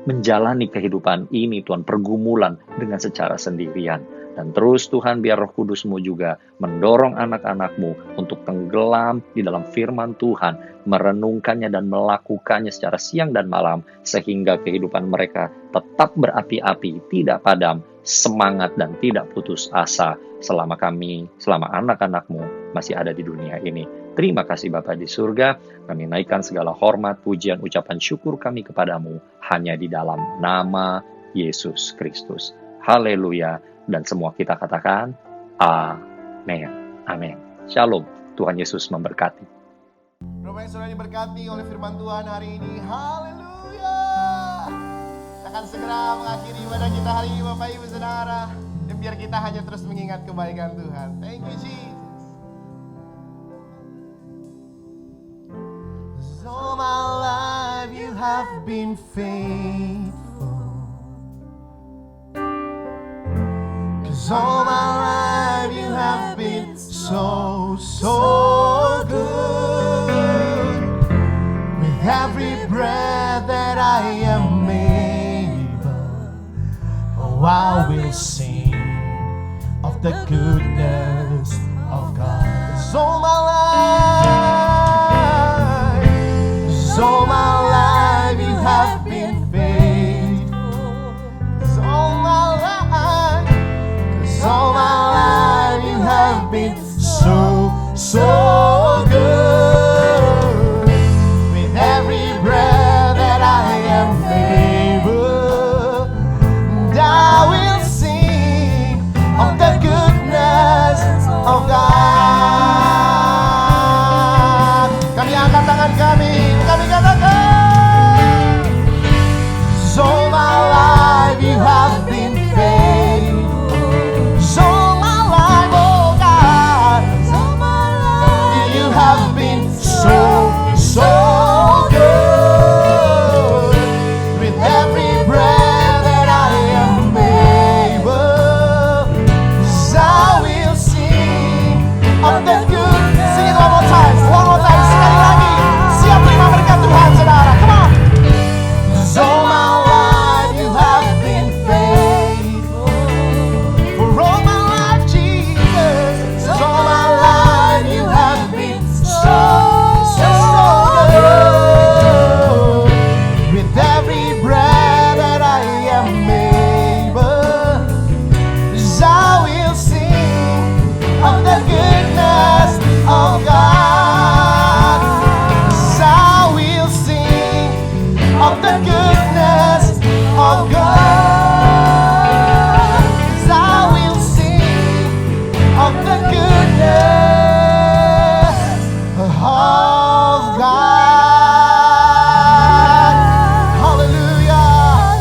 menjalani kehidupan ini Tuhan, pergumulan dengan secara sendirian. Dan terus Tuhan biar Roh Kudus-Mu juga mendorong anak-anak-Mu untuk tenggelam di dalam firman Tuhan, merenungkannya dan melakukannya secara siang dan malam, sehingga kehidupan mereka tetap berapi-api, tidak padam, semangat dan tidak putus asa selama anak-anak-Mu masih ada di dunia ini. Terima kasih Bapa di surga, kami naikkan segala hormat, pujian, ucapan syukur kami kepadamu hanya di dalam nama Yesus Kristus. Haleluya. Dan semua kita katakan, amin. Amin. Shalom. Tuhan Yesus memberkati. Bapak yang sudah diberkati oleh firman Tuhan hari ini. Haleluya. Kita akan segera mengakhiri ibadah kita hari ini Bapak Ibu Saudara. Dan biar kita hanya terus mengingat kebaikan Tuhan. Thank you Jesus. All my life you have been faithful. All my life you have been so good. With every breath that I am able, oh, I will sing of the goodness of God. 'Cause all my life you have been faithful. 'Cause all my life you have been so good. With every breath that I am able, and I will sing of the goodness of God. Kami angkat tangan kami katakan, all my life you have been faithful. All my life, oh God, you have been so good. With every breath that I am able, I will sing of the good. Sing it one more time, sekali lagi. Siap terima berkat Tuhan saudara, come on. All my life you have been faithful. For all my life, Jesus, all my life you have been so good. With every breath that I am able, I will sing of the goodness of God. I will sing of the goodness of God. I will sing of the goodness of God. Hallelujah.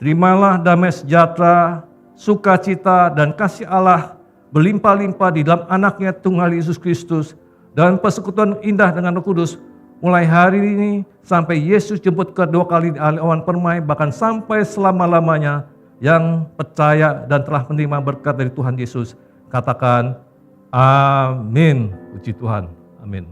Terimalah damai sejahtera, sukacita dan kasih Allah berlimpah-limpah di dalam anaknya Tuhan Yesus Kristus dan persekutuan indah dengan Roh Kudus mulai hari ini sampai Yesus jemput kedua kali di awan permai, bahkan sampai selama-lamanya. Yang percaya dan telah menerima berkat dari Tuhan Yesus katakan amin. Puji Tuhan. Amin.